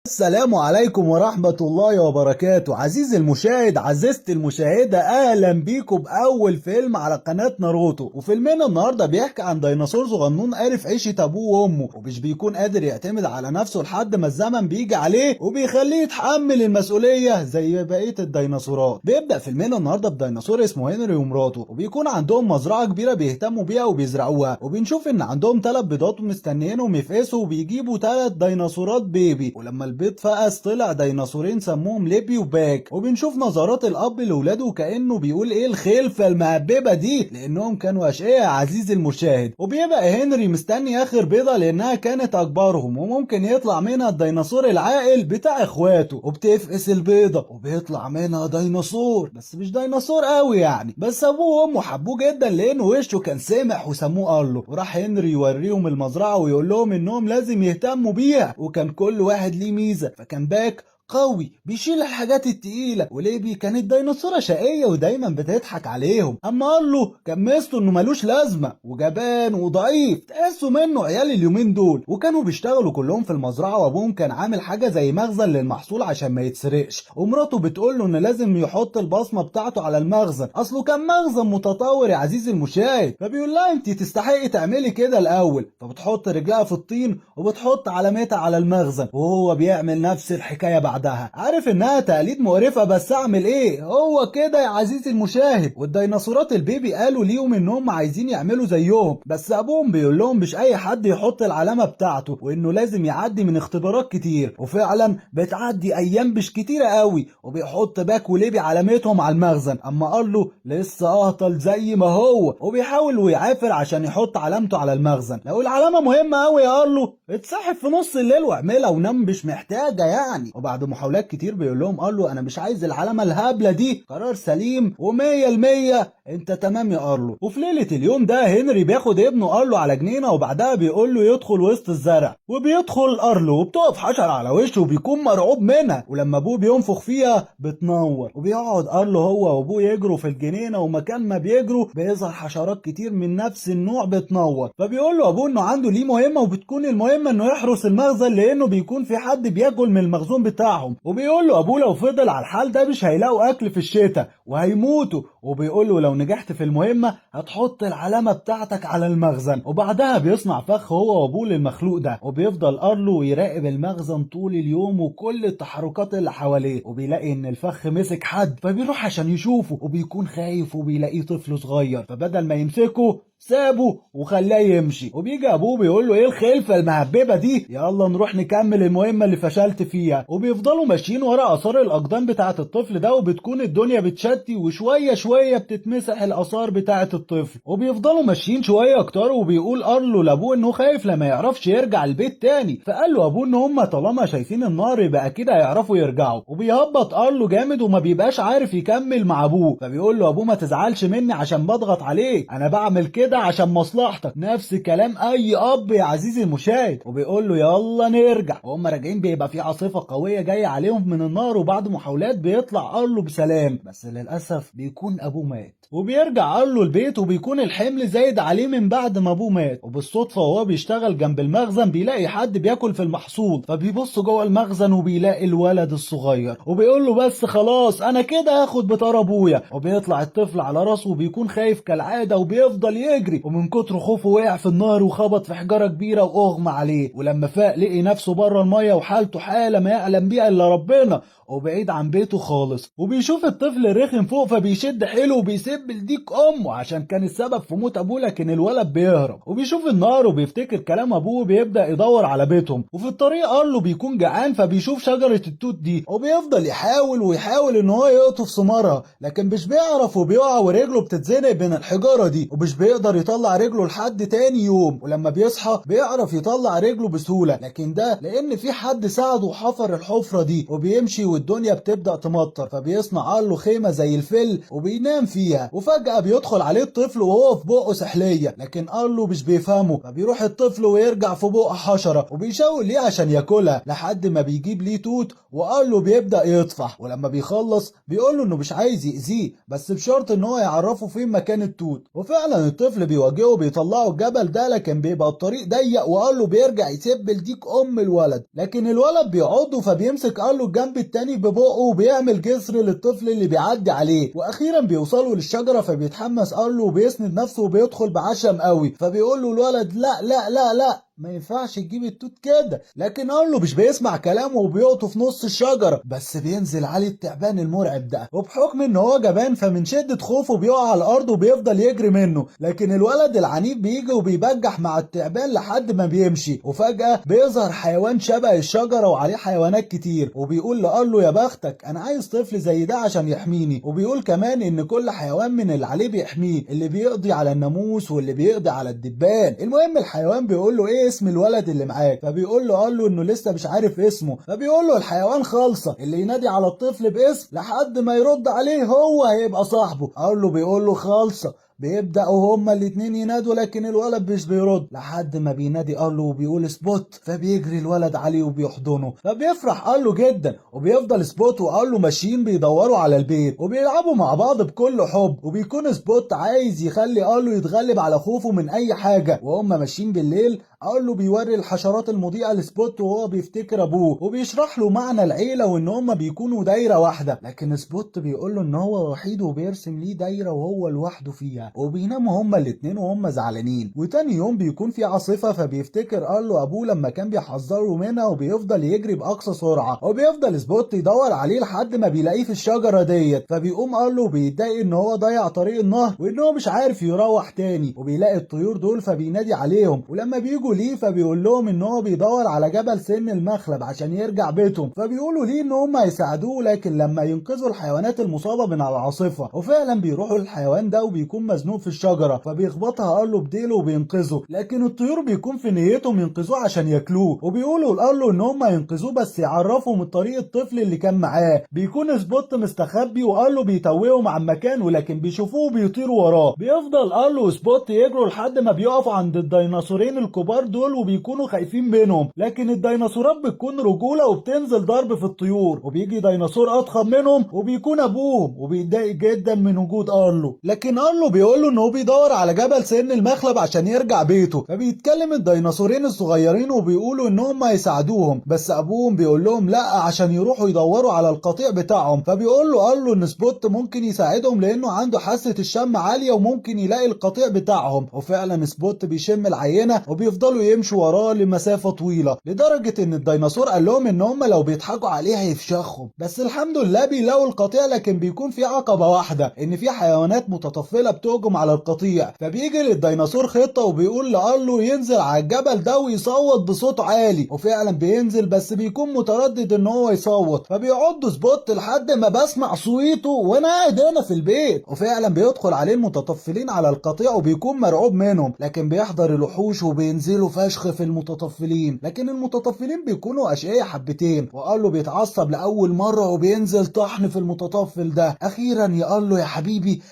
السلام عليكم ورحمة الله وبركاته. عزيزي المشاهد، عزيزتي المشاهدة، أهلا بيكم بأول فيلم على قناة ناروتو. وفيلمنا النهاردة بيحكي عن ديناصور صغنون عرف عيشة أبوه وأمه، ومش بيكون قادر يعتمد على نفسه لحد ما الزمن بيجي عليه وبيخليه يتحمل المسؤولية زي بقية الديناصورات. بيبدأ فيلمنا النهاردة بديناصور اسمه هنري ومراته، وبيكون عندهم مزرعة كبيرة بيهتموا بيها وبيزرعوها، وبنشوف إن عندهم 3 بيضات ومستنيينهم يفقسوا، وبيجيبوا 3 ديناصورات بيبي. ولما البيض فقس طلع ديناصورين سموهم ليبي وباك، وبنشوف نظرات الاب لاولاده كانه بيقول ايه الخلفه المهببه دي، لانهم كانوا اشقياء يا عزيزي المشاهد. وبيبقى هنري مستني اخر بيضه لانها كانت اكبرهم وممكن يطلع منها الديناصور العاقل بتاع اخواته، وبتفقس البيضه وبيطلع منها ديناصور، بس مش ديناصور قوي يعني. بس ابوه وامه حبوه جدا لانه وشه كان سمح وسموه ارلو. وراح هنري يوريهم المزرعه ويقول لهم انهم لازم يهتموا بيها، وكان كل واحد ليه ميزه. فكان باك قوي بيشيل الحاجات التقيلة، وليبي كانت ديناصورة شقية ودايما بتضحك عليهم. اما ارلو كان ميزته انه ملوش لازمة وجبان وضعيف، تحسوا منه عيال اليومين دول. وكانوا بيشتغلوا كلهم في المزرعة، وابوهم كان عامل حاجة زي مخزن للمحصول عشان ما يتسرقش، ومراته بتقول له ان لازم يحط البصمة بتاعته على المخزن، اصله كان مخزن متطور يا عزيزي المشاهد. فبيقول لها انت تستحقي تعملي كده الاول، فبتحط رجلها في الطين وبتحط علامتها على المخزن، وهو بيعمل نفس الحكاية بعدها. عارف انها تقليد مقرفة، بس اعمل ايه، هو كده يا عزيزي المشاهد. والديناصورات البيبي قالوا ليهم انهم عايزين يعملوا زيهم، بس ابوهم بيقول لهم مش اي حد يحط العلامة بتاعته، وانه لازم يعدي من اختبارات كتير. وفعلا بتعدي ايام مش كتيرة قوي، وبيحط باك وليبي علامتهم على المخزن. اما قال له لسه اهطل زي ما هو، وبيحاول ويعافر عشان يحط علامته على المخزن. لو العلامة مهمة قوي يا ارلو اتسحب في نص الليل واعملها ونام، مش محتاجة يعني. وبعد محاولات كتير بيقول لهم ارلو انا مش عايز العلامة الهبلة دي، قرار سليم و100%، انت تمام يا ارلو. وفي ليلة اليوم ده هنري بياخد ابنه ارلو على جنينة، وبعدها بيقول له يدخل وسط الزرع، وبيدخل ارلو وبتقف حشرة على وشه وبيكون مرعوب منها، ولما ابوه بينفخ فيها بتنور. وبيقعد ارلو هو وابوه يجروا في الجنينة، ومكان ما بيجروا بيظهر حشرات كتير من نفس النوع بتنور. فبيقول له ابوه انه عنده ليه مهمة، وبتكون المهمة انه يحرس المخزن لانه بيكون في حد بياكل من المخزون بتاعهم. وبيقول له ابوه لو فضل على الحال ده مش هيلاقوا اكل في الشتاء وهيموتوا. وبيقول له لو نجحت في المهمة هتحط العلامة بتاعتك على المخزن. وبعدها بيصنع فخ هو وابوه للمخلوق ده، وبيفضل ارلو يراقب المخزن طول اليوم وكل التحركات اللي حواليه، وبيلاقي ان الفخ مسك حد، فبيروح عشان يشوفه وبيكون خايف، وبيلاقيه طفل صغير، فبدل ما يمسكه سابه وخلاه يمشي. وبيجي ابوه بيقول له ايه الخلفه المهببه دي، يلا نروح نكمل المهمه اللي فشلت فيها. وبيفضلوا ماشيين ورا اثار الاقدام بتاعه الطفل ده، وبتكون الدنيا بتشتي، وشويه شويه بتتمسح الاثار بتاعه الطفل. وبيفضلوا ماشيين شويه اكتر، وبيقول ارلو لابوه انه خايف لما يعرفش يرجع البيت تاني، فقال له ابوه ان هم طالما شايفين النار يبقى كده هيعرفوا يرجعوا. وبيهبط ارلو جامد وما بيبقاش عارف يكمل مع ابوه، فبيقول له ابوه ما تزعلش مني عشان بضغط عليك، انا بعمل كده عشان مصلحتك، نفس كلام اي اب يا عزيزي المشاهد. وبيقول له يلا نرجع. وهم راجعين بيبقى في عاصفه قويه جايه عليهم من النار، وبعد محاولات بيطلع ارلو بسلام، بس للاسف بيكون ابوه مات. وبيرجع ارلو البيت، وبيكون الحمل زايد عليه من بعد ما ابوه مات. وبالصدفه وهو بيشتغل جنب المخزن بيلاقي حد بياكل في المحصول، فبيبص جوه المخزن وبيلاقي الولد الصغير، وبيقول له بس خلاص انا كده هاخد بطار ابويا. وبيطلع الطفل على راسه وبيكون خايف كالعاده، وبيفضل يجري، ومن كتر خوفه وقع في النار وخبط في حجاره كبيره واغمى عليه. ولما فاق لقي نفسه بره الميه، وحالته حاله ما يعلم بيها الا ربنا، وبعيد عن بيته خالص. وبيشوف الطفل الرخم فوق، فبيشد حيله وبيسب لديك امه عشان كان السبب في موت ابوه، لكن الولد بيهرب. وبيشوف النار وبيفتكر كلام ابوه، وبيبدا يدور على بيتهم. وفي الطريق ارلو بيكون جعان، فبيشوف شجره التوت دي، وبيفضل يحاول ويحاول ان هو يقطف ثمارها، لكن مش بيعرف، وبيقع ورجله بتتزنق بين الحجاره دي، ومش بيقدر يطلع رجله لحد تاني يوم. ولما بيصحى بيعرف يطلع رجله بسهوله، لكن ده لان في حد ساعده وحفر الحفره دي. وبيمشي والدنيا بتبدا تمطر، فبيصنع له خيمه زي الفل وبينام فيها. وفجاه بيدخل عليه الطفل وهو في بقه سحليه، لكن ارلو مش بيفهمه، فبيروح الطفل ويرجع في بقه حشره، وبيشاور ليه عشان ياكلها لحد ما بيجيب ليه توت، وارلو بيبدا يطفح. ولما بيخلص بيقول له انه مش عايز يأذيه، بس بشرط ان هو يعرفه فين مكان التوت. وفعلا الطفل الطفل بيواجهه بيطلعوا الجبل ده، لكن بيبقى الطريق ضيق، وارلو بيرجع يسب لديك الولد، لكن الولد بيعضه فبيمسك ارلو الجنب التاني ببقه وبيعمل جسر للطفل اللي بيعدي عليه، واخيرا بيوصلوا للشجره فبيتحمس ارلو وبيسند نفسه وبيدخل بعشم قوي، فبيقول له الولد لا لا لا لا ما ينفعش تجيب التوت كده، لكن ارلو مش بيسمع كلامه وبيقطه في نص الشجره، بس بينزل عليه التعبان المرعب ده، وبحكم ان هو جبان فمن شده خوفه بيقع على الارض وبيفضل يجري منه، لكن الولد العنيف بيجي وبيبجح مع التعبان لحد ما بيمشي، وفجاه بيظهر حيوان شبه الشجره وعليه حيوانات كتير، وبيقول لارلو يا بختك انا عايز طفل زي ده عشان يحميني، وبيقول كمان ان كل حيوان من اللي عليه بيحميه، اللي بيقضي على الناموس واللي بيقضي على الدبان. المهم الحيوان بيقول له ايه اسم الولد اللي معاك، فبيقول له انه لسه مش عارف اسمه، فبيقول له الحيوان خالصه، اللي ينادي على الطفل باسم لحد ما يرد عليه هو هيبقى صاحبه. بيقول له خالصه، بيبدأوا هما الاتنين ينادوا، لكن الولد مش بيرد لحد ما بينادي ارلو وبيقول سبوت، فبيجري الولد عليه وبيحضنه، فبيفرح ارلو جدا، وبيفضل سبوت وارلو ماشيين بيدوروا على البيت وبيلعبوا مع بعض بكل حب، وبيكون سبوت عايز يخلي ارلو يتغلب على خوفه من اي حاجه، وهم ماشيين بالليل ارلو بيوري الحشرات المضيئه لسبوت وهو بيفتكر ابوه وبيشرح له معنى العيله وان هم بيكونوا دايره واحده، لكن سبوت بيقول له ان هو وحيد وبيرسم ليه دايره وهو لوحده فيها، وبيناموا هما الاتنين وهم زعلانين. وتاني يوم بيكون في عاصفه فبيفتكر ارلو ابوه لما كان بيحذره منها وبيفضل يجري باقصى سرعه، وبيفضل سبوت يدور عليه لحد ما بيلاقيه في الشجره ديت، فبيقوم ارلو بيتضايق ان هو ضيع طريق النهر وان هو مش عارف يروح تاني، وبيلاقي الطيور دول فبينادي عليهم، ولما بيجوا ليه فبيقول لهم ان هو بيدور على جبل سن المخلب عشان يرجع بيتهم، فبيقولوا ليه ان هم هيساعدوه لكن لما ينقذوا الحيوانات المصابه من العاصفه، وفعلا بيروحوا للحيوان ده وبيكون مزنوق في الشجره فبيخبطها ارلو بديله وبينقذه، لكن الطيور بيكون في نيتهم ينقذوه عشان ياكلوه، وبيقولوا لارلو ان هم ينقذوه بس يعرفوا من طريق الطفل اللي كان معاه. بيكون سبوت مستخبي وارلو بيتوههم عن مكانه لكن بيشوفوه بيطيروا وراه، بيفضل ارلو وسبوت يجروا لحد ما بيقفوا عند الديناصورين الكبار دول وبيكونوا خايفين منهم، لكن الديناصورات بتكون رجوله وبتنزل ضرب في الطيور، وبيجي ديناصور اضخم منهم وبيكون ابوهم وبيتضايق جدا من وجود ارلو، لكن ارلو بيقول له ان هو بيدور على جبل سن المخلب عشان يرجع بيته، فبيتكلم الديناصورين الصغيرين وبيقولوا ان هم هيساعدوهم، بس ابوهم بيقول لهم لا عشان يروحوا يدوروا على القطيع بتاعهم، فبيقول له ارلو ان سبوت ممكن يساعدهم لانه عنده حاسه الشم عاليه وممكن يلاقي القطيع بتاعهم، وفعلا سبوت بيشم العينه وبيفضلوا يمشوا وراه لمسافه طويله، لدرجه ان الديناصور قال لهم ان هم لو بيضحكوا عليه هيفشخهم، بس الحمد لله بيلاقوا القطيع، لكن بيكون في عقبه واحده ان في حيوانات متطفله بتهجم على القطيع، فبيجي للديناصور خطه وبيقول لارلو ينزل على الجبل ده ويصوت بصوت عالي، وفعلا بينزل بس بيكون متردد ان هو يصوت، فبيعض سبوت لحد ما بسمع صويته وانا قاعد هنا في البيت، وفعلا بيدخل عليه المتطفلين على القطيع وبيكون مرعوب منهم، لكن بيحضر الوحوش وبينزلوا فشخ في المتطفلين، لكن المتطفلين بيكونوا اشقياء حبتين، وارلو بيتعصب لاول مره وبينزل طحن في المتطفل ده. اخيرا يا ارلو يا حبيبي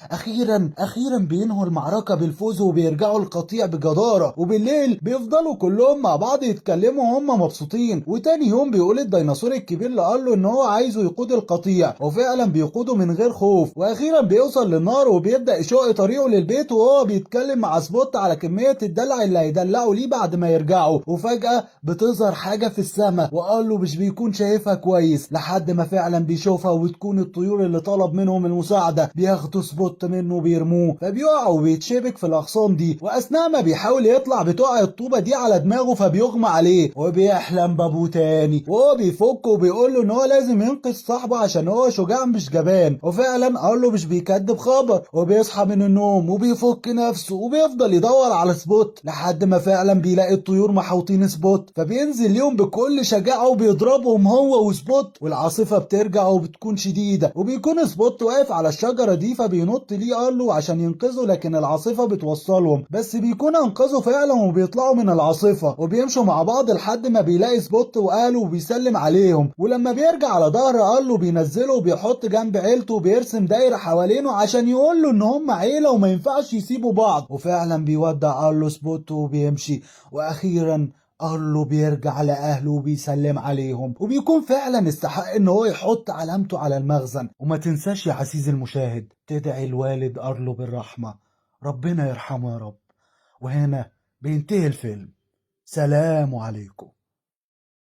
اخيرا بينهوا المعركه بالفوز وبيرجعوا القطيع بجداره، وبالليل بيفضلوا كلهم مع بعض يتكلموا وهم مبسوطين، وتاني يوم بيقول الديناصور الكبير لارلو ان هو عايزه يقود القطيع، وفعلا بيقوده من غير خوف، واخيرا بيوصل للنار وبيبدا يشق طريقه للبيت وهو بيتكلم مع سبوت على كميه الدلع اللي هيدلعوا ليه بعد ما يرجعوا، وفجاه بتظهر حاجه في السماء وارلو مش بيكون شايفها كويس لحد ما فعلا بيشوفها، وتكون الطيور اللي طلب منهم المساعده بياخدوا سبوت منه وبيرموه، فبيقع وبيتشبك في الاغصان دي، واثناء ما بيحاول يطلع بتقع الطوبه دي على دماغه فبيغمى عليه وبيحلم بابوه تاني، وهو بيفك وبيقول له ان هو لازم ينقذ صاحبه عشان هو شجاع مش جبان، وفعلا ارلو مش بيكذب خبر، وبيصحى من النوم وبيفك نفسه وبيفضل يدور على سبوت لحد ما فعلا بيلاقي الطيور محوطين سبوت، فبينزل ليهم بكل شجاعه وبيضربهم هو وسبوت، والعاصفه بترجع وبتكون شديده، وبيكون سبوت واقف على الشجره دي فبينط ليه ارلو عشان ينقذه، لكن العاصفه بتوصلهم، بس بيكون انقذوا فعلا وبيطلعوا من العاصفه، وبيمشوا مع بعض لحد ما بيلاقي سبوت واهله وبيسلم عليهم، ولما بيرجع على ظهر ارلو بينزله وبيحط جنب عيلته وبيرسم دايره حوالينه عشان يقول له ان هم عيله وما ينفعش يسيبوا بعض، وفعلا بيودع ارلو سبوت وبيمشي، واخيرا ارلو بيرجع لاهله وبيسلم عليهم، وبيكون فعلا استحق ان هو يحط علامته على المخزن. وما تنساش يا عزيزي المشاهد تدعي الوالد ارلو بالرحمه، ربنا يرحمه يا رب. وهنا بينتهي الفيلم. سلام عليكم.